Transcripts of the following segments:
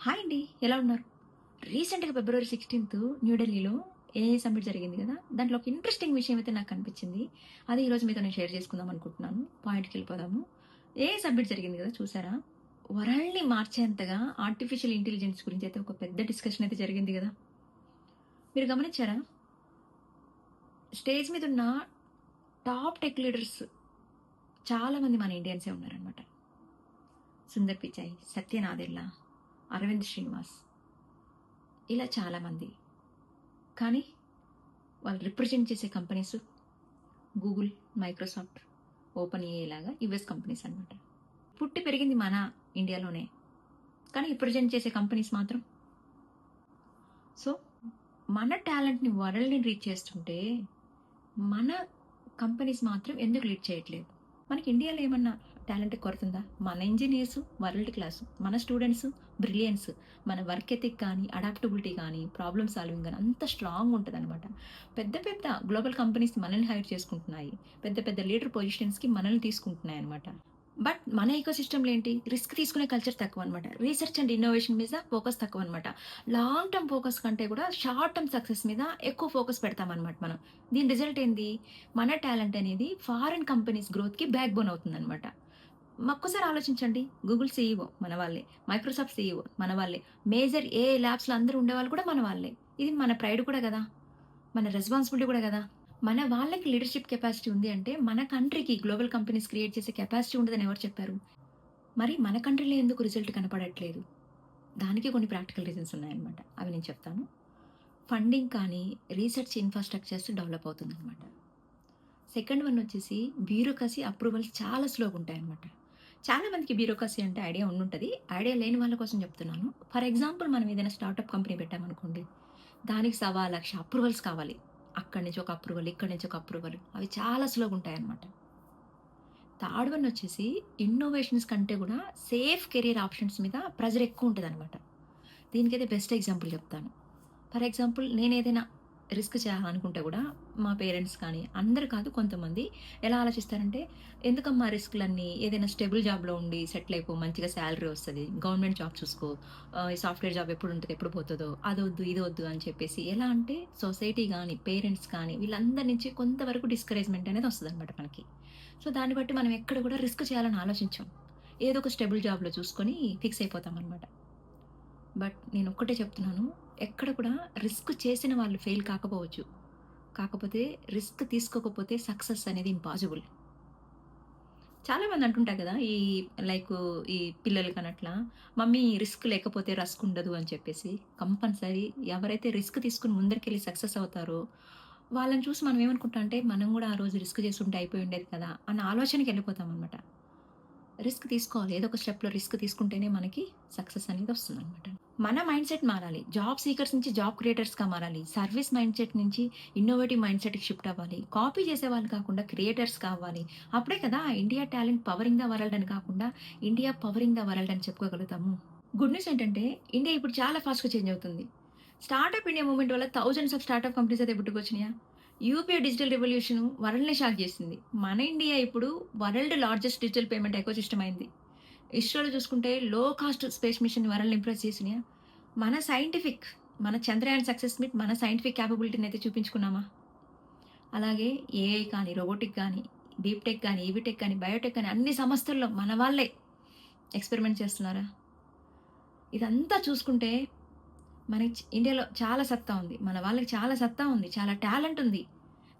Hi అండి, ఎలా ఉన్నారు? రీసెంట్గా ఫిబ్రవరి 16th న్యూఢిల్లీలో ఏఐ సమ్మిట్ జరిగింది కదా. దాంట్లో ఒక ఇంట్రెస్టింగ్ విషయం అయితే నాకు కనిపించింది. అది ఈరోజు మీతో నేను షేర్ చేసుకుందాం అనుకుంటున్నాను. పాయింట్కి వెళ్ళిపోదాము. ఏఐ సమ్మిట్ జరిగింది కదా, చూసారా? వరల్డ్ని మార్చేంతగా ఆర్టిఫిషియల్ ఇంటెలిజెన్స్ గురించి అయితే ఒక పెద్ద డిస్కషన్ అయితే జరిగింది కదా. మీరు గమనించారా? స్టేజ్ మీద ఉన్న టాప్ టెక్ లీడర్స్ చాలా మంది మన ఇండియన్సే ఉన్నారనమాట. సుందర్ పిచాయ్, సత్య నాదెల్లా, అరవింద్ శ్రీనివాస్, ఇలా చాలామంది. కానీ వాళ్ళు రిప్రజెంట్ చేసే companies Google, Microsoft, open AI లాగా యుఎస్ కంపెనీస్ అనమాట. పుట్టి పెరిగింది మన ఇండియాలోనే, కానీ రిప్రజెంట్ చేసే కంపెనీస్ మాత్రం. సో మన టాలెంట్ని వరల్డ్ని రీచ్ చేస్తుంటే మన కంపెనీస్ మాత్రం ఎందుకు లీడ్ చేయట్లేదు? మనకి ఇండియాలో ఏమన్నా టాలెంట్ కొరతుందా? మన ఇంజనీర్స్ వరల్డ్ క్లాస్, మన స్టూడెంట్స్ బ్రిలియన్స్, మన వర్క్ ఎథిక్ కానీ, అడాప్టబిలిటీ కానీ, ప్రాబ్లమ్ సాల్వింగ్ కానీ అంత స్ట్రాంగ్ ఉంటుంది అనమాట. పెద్ద పెద్ద గ్లోబల్ కంపెనీస్ మనల్ని హైర్ చేసుకుంటున్నాయి, పెద్ద పెద్ద లీడర్ పొజిషన్స్కి మనల్ని తీసుకుంటున్నాయి అనమాట. బట్ మన ఈకో సిస్టమ్లో ఏంటి? రిస్క్ తీసుకునే కల్చర్ తక్కువ అనమాట. రీసెర్చ్ అండ్ ఇన్నోవేషన్ మీద ఫోకస్ తక్కువ అనమాట. లాంగ్ టర్మ్ ఫోకస్ కంటే కూడా షార్ట్ టర్మ్ సక్సెస్ మీద ఎక్కువ ఫోకస్ పెడతామన్నమాట మనం. దీని రిజల్ట్ ఏంది? మన టాలెంట్ అనేది ఫారిన్ కంపెనీస్ గ్రోత్కి బ్యాక్ బోన్ అవుతుంది అనమాట. ఒక్కసారి ఆలోచించండి. గూగుల్ సీఈఓ మన వాళ్ళే, మైక్రోసాఫ్ట్ సీఈఓ మన వాళ్ళే, మేజర్ ఏ ల్యాబ్స్లో అందరూ ఉండేవాళ్ళు కూడా మన వాళ్ళే. ఇది మన ప్రైడ్ కూడా కదా, మన రెస్పాన్సిబిలిటీ కూడా కదా. మన వాళ్ళకి లీడర్షిప్ కెపాసిటీ ఉంది అంటే మన కంట్రీకి గ్లోబల్ కంపెనీస్ క్రియేట్ చేసే కెపాసిటీ ఉండదని ఎవరు చెప్పారు? మరి మన కంట్రీలో ఎందుకు రిజల్ట్ కనపడట్లేదు? దానికి కొన్ని ప్రాక్టికల్ రీజన్స్ ఉన్నాయన్నమాట. అవి నేను చెప్తాను. ఫండింగ్ కానీ, రీసెర్చ్ ఇన్ఫ్రాస్ట్రక్చర్స్ డెవలప్ అవుతుందన్నమాట. సెకండ్ వన్ వచ్చేసి బ్యూరోక్రసీ అప్రూవల్స్ చాలా స్లోగా ఉంటాయన్నమాట. చాలా మందికి బ్యూరోక్రసీ అంటే ఐడియా ఉండుంటుంది. ఐడియా లేని వాళ్ళ కోసం చెప్తున్నాను. ఫర్ ఎగ్జాంపుల్, మనం ఏదైనా స్టార్టప్ కంపెనీ పెట్టామనుకోండి, దానికి 1,00,000 అప్రూవల్స్ కావాలి. అక్కడి నుంచి ఒక అప్రూవల్, ఇక్కడి నుంచి ఒక అప్రూవల్, అవి చాలా స్లోగా ఉంటాయన్నమాట. థర్డ్ వన్ వచ్చేసి ఇన్నోవేషన్స్ కంటే కూడా సేఫ్ కెరీర్ ఆప్షన్స్ మీద ప్రెజర్ ఎక్కువ ఉంటుంది అనమాట. దీనికైతే బెస్ట్ ఎగ్జాంపుల్ చెప్తాను. ఫర్ ఎగ్జాంపుల్, నేను ఏదైనా రిస్క్ చేయాలనుకుంటే కూడా మా పేరెంట్స్ కానీ, అందరు కాదు, కొంతమంది ఎలా ఆలోచిస్తారంటే, ఎందుకమ్మా రిస్క్లన్నీ, ఏదైనా స్టేబుల్ జాబ్లో ఉండి సెటిల్ అయిపో, మంచిగా శాలరీ వస్తుంది, గవర్నమెంట్ జాబ్ చూసుకో, ఈ సాఫ్ట్వేర్ జాబ్ ఎప్పుడు ఉంటుంది, ఎప్పుడు పోతుందో, అదొద్దు ఇదొద్దు అని చెప్పేసి ఎలా అంటే సొసైటీ కానీ, పేరెంట్స్ కానీ, వీళ్ళందరి నుంచి కొంతవరకు డిస్కరేజ్మెంట్ అనేది వస్తుంది అనమాట మనకి. సో దాన్ని బట్టి మనం ఎక్కడ కూడా రిస్క్ చేయాలని ఆలోచించాం. ఏదో ఒక స్టేబుల్ జాబ్లో చూసుకొని ఫిక్స్ అయిపోతాం అనమాట. బట్ నేను ఒక్కటే చెప్తున్నాను, ఎక్కడ కూడా రిస్క్ చేసిన వాళ్ళు ఫెయిల్ కాకపోవచ్చు, కాకపోతే రిస్క్ తీసుకోకపోతే సక్సెస్ అనేది ఇంపాసిబుల్. చాలామంది అంటుంటారు కదా, ఈ లైక్ ఈ పిల్లలు కనట్లా, మమ్మీ రిస్క్ లేకపోతే రస్క్ ఉండదు అని చెప్పేసి. కంపల్సరీ ఎవరైతే రిస్క్ తీసుకుని ముందరికెళ్ళి సక్సెస్ అవుతారో వాళ్ళని చూసి మనం ఏమనుకుంటాం అంటే, మనం కూడా ఆ రోజు రిస్క్ చేసి ఉంటే అయిపోయి ఉండేది కదా అన్న ఆలోచనకి వెళ్ళిపోతాం అనమాట. రిస్క్ తీసుకోవాలి. ఏదో ఒక స్టెప్‌లో రిస్క్ తీసుకుంటేనే మనకి సక్సెస్ అనేది వస్తుందనమాట. మన మైండ్ సెట్ మారాలి. జాబ్ సీకర్స్ నుంచి జాబ్ క్రియేటర్స్‌గా మారాలి. సర్వీస్ మైండ్ సెట్ నుంచి ఇన్నోవేటివ్ మైండ్ సెట్‌కి షిఫ్ట్ అవ్వాలి. కాపీ చేసేవాళ్ళు కాకుండా క్రియేటర్స్ కావాలి. అప్పుడే కదా India talent pouring the world అని కాకుండా ఇండియా పవరింగ్ ద వరల్డ్ అని చెప్పుకోగలుగుతాము. గుడ్ న్యూస్ ఏంటంటే, ఇండియా ఇప్పుడు చాలా ఫాస్ట్‌గా చేంజ్ అవుతుంది. స్టార్టప్ ఇండియా మూవ్‌మెంట్ వల్ల థౌసండ్స్ ఆఫ్ స్టార్టప్ కంపెనీస్ అయితే పుట్టుకొచ్చినాయా? యూపీఐ డిజిటల్ రెవల్యూషన్ వరల్డ్‌నే షాక్ చేసింది. మన ఇండియా ఇప్పుడు world largest digital payment ecosystem అయింది. ఇస్రోలో చూసుకుంటే లో కాస్ట్ స్పేస్ మిషన్ వరల్డ్‌ని ఇంప్రెస్ చేసినాయా? మన సైంటిఫిక్, మన చంద్రయాన్ సక్సెస్ మీట్ మన సైంటిఫిక్ క్యాపబిలిటీని అయితే చూపించుకున్నామా? అలాగే ఏఐ కానీ, రోబోటిక్ కానీ, డీప్ టెక్ కానీ, ఈవీ టెక్ కానీ, బయోటెక్ కానీ అన్ని సంస్థల్లో మన వాళ్ళే ఎక్స్‌పెరిమెంట్ చేస్తున్నారా? ఇదంతా చూసుకుంటే మనకి ఇండియాలో చాలా సత్తా ఉంది. మన వాళ్ళకి చాలా సత్తా ఉంది. చాలా టాలెంట్ ఉంది.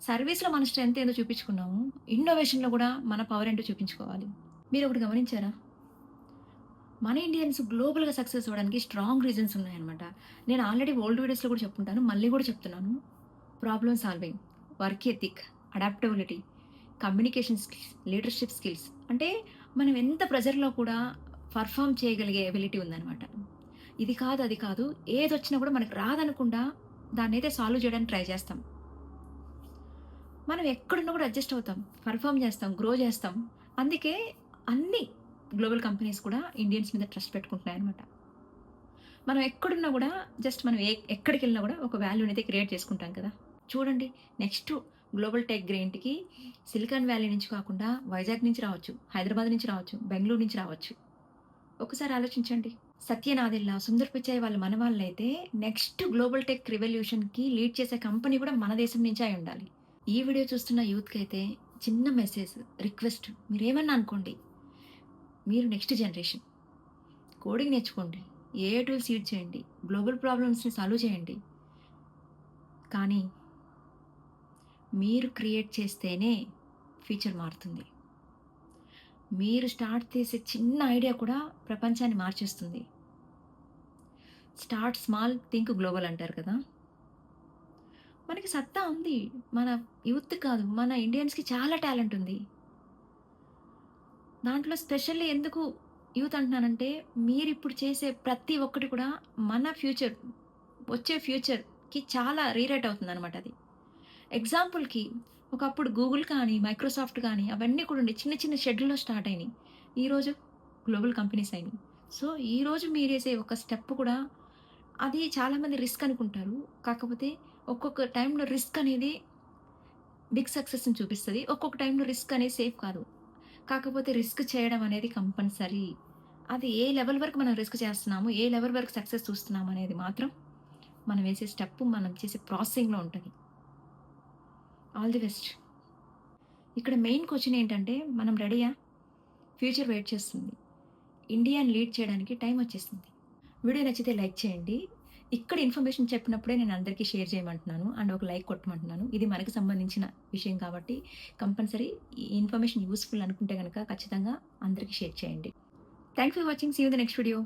సర్వీస్‌లో మన స్ట్రెంత్ ఏందో చూపించుకున్నాము. ఇన్నోవేషన్‌లో కూడా మన పవర్ ఏంటో చూపించుకోవాలి. మీరొకటి గమనించారా? మన ఇండియన్స్ గ్లోబల్‌గా సక్సెస్ అవ్వడానికి స్ట్రాంగ్ రీజన్స్ ఉన్నాయన్నమాట. నేను ఆల్రెడీ ఓల్డ్ వీడియోస్‌లో కూడా చెప్పుంటాను. మళ్ళీ కూడా చెప్తున్నాను. Problem solving, work ethic, adaptability, communication skills, leadership skills. అంటే మనం ఎంత ప్రెషర్‌లో కూడా పర్ఫార్మ్ చేయగలిగే ఎబిలిటీ ఉందన్నమాట. ఇది కాదు, అది కాదు, ఏదొచ్చినా కూడా మనకు రాదనకుండా దాన్నైతే సాల్వ్ చేయడానికి ట్రై చేస్తాం. మనం ఎక్కడున్నా కూడా అడ్జస్ట్ అవుతాం, పర్ఫార్మ్ చేస్తాం, గ్రో చేస్తాం. అందుకే అన్ని గ్లోబల్ కంపెనీస్ కూడా ఇండియన్స్ మీద ట్రస్ట్ పెట్టుకుంటున్నాయన్నమాట. మనం ఎక్కడున్నా కూడా జస్ట్ మనం ఎక్కడికెళ్ళినా కూడా ఒక వాల్యూనైతే క్రియేట్ చేసుకుంటాం కదా. చూడండి, నెక్స్ట్ గ్లోబల్ టెక్ గ్రేంట్‌కి సిలికాన్ వ్యాలీ నుంచి కాకుండా వైజాగ్ నుంచి రావచ్చు, హైదరాబాద్ నుంచి రావచ్చు, బెంగుళూరు నుంచి రావచ్చు. ఒకసారి ఆలోచించండి. సత్యనాదెల్లా, సుందర్ పిచాయ్ వాళ్ళ మనవాళ్ళైతే నెక్స్ట్ గ్లోబల్ టెక్ రివల్యూషన్‌కి లీడ్ చేసే కంపెనీ కూడా మన దేశం నుంచే అయ్యుండాలి. ఈ వీడియో చూస్తున్న యూత్‌కైతే చిన్న మెసేజ్, రిక్వెస్ట్ మీరేమన్నా అనుకోండి. మీరు నెక్స్ట్ జనరేషన్. కోడింగ్ నేర్చుకోండి. ఏఐ టూల్స్ యూజ్ చేయండి. గ్లోబల్ ప్రాబ్లమ్స్‌ని సాల్వ్ చేయండి. కానీ మీరు క్రియేట్ చేస్తేనే ఫ్యూచర్ మారుతుంది. మీరు స్టార్ట్ చేసే చిన్న ఐడియా కూడా ప్రపంచాన్ని మార్చేస్తుంది. స్టార్ట్ స్మాల్, థింక్ గ్లోబల్ అంటారు కదా! మనకి సత్తా ఉంది. మన యూత్ కాదు, మన ఇండియన్స్‌కి చాలా టాలెంట్ ఉంది. దాంట్లో స్పెషల్లీ ఎందుకు యూత్ అంటున్నానంటే, మీరిప్పుడు చేసే ప్రతి ఒక్కటి కూడా మన ఫ్యూచర్, వచ్చే ఫ్యూచర్‌కి చాలా రీరైట్ అవుతుందనమాట అది. ఎగ్జాంపుల్‌కి ఒకప్పుడు గూగుల్ కానీ, మైక్రోసాఫ్ట్ కానీ అవన్నీ కూడా ఉండే చిన్న చిన్న షెడ్‌లో స్టార్ట్ అయినాయి. ఈరోజు గ్లోబల్ కంపెనీస్ అయినాయి. సో, ఈరోజు మీరేసే ఒక స్టెప్ కూడా అది చాలామంది రిస్క్ అనుకుంటారు. కాకపోతే ఒక్కొక్క టైంలో రిస్క్ అనేది బిగ్ సక్సెస్‌ని చూపిస్తది. ఒక్కొక్క టైంలో రిస్క్ అనేది సేఫ్ కాదు. కాకపోతే రిస్క్ చేయడం అనేది కంపల్సరీ. అది ఏ లెవెల్ వరకు మనం రిస్క్ చేస్తున్నాము, ఏ లెవెల్ వరకు సక్సెస్ చూస్తున్నాము అనేది మాత్రం మనం వేసే స్టెప్, మనం చేసే ప్రాసెసింగ్‌లో ఉంటది. All the best. ఇక్కడ మెయిన్ క్వెషన్ ఏంటంటే, మనం రెడీయా? ఫ్యూచర్ వెయిట్ చేస్తుంది. ఇండియాని లీడ్ చేయడానికి టైం వచ్చేసింది. వీడియో నచ్చితే లైక్ చేయండి. ఇక్కడ ఇన్ఫర్మేషన్ చెప్పినప్పుడే నేను అందరికీ షేర్ చేయమంటున్నాను. అండ్ ఒక లైక్ కొట్టమంటున్నాను. ఇది మనకు సంబంధించిన విషయం కాబట్టి కంపల్సరీ ఈ ఇన్ఫర్మేషన్ యూజ్‌ఫుల్ అనుకుంటే గనక ఖచ్చితంగా అందరికి షేర్ చేయండి. Thanks for watching. See you in the next video.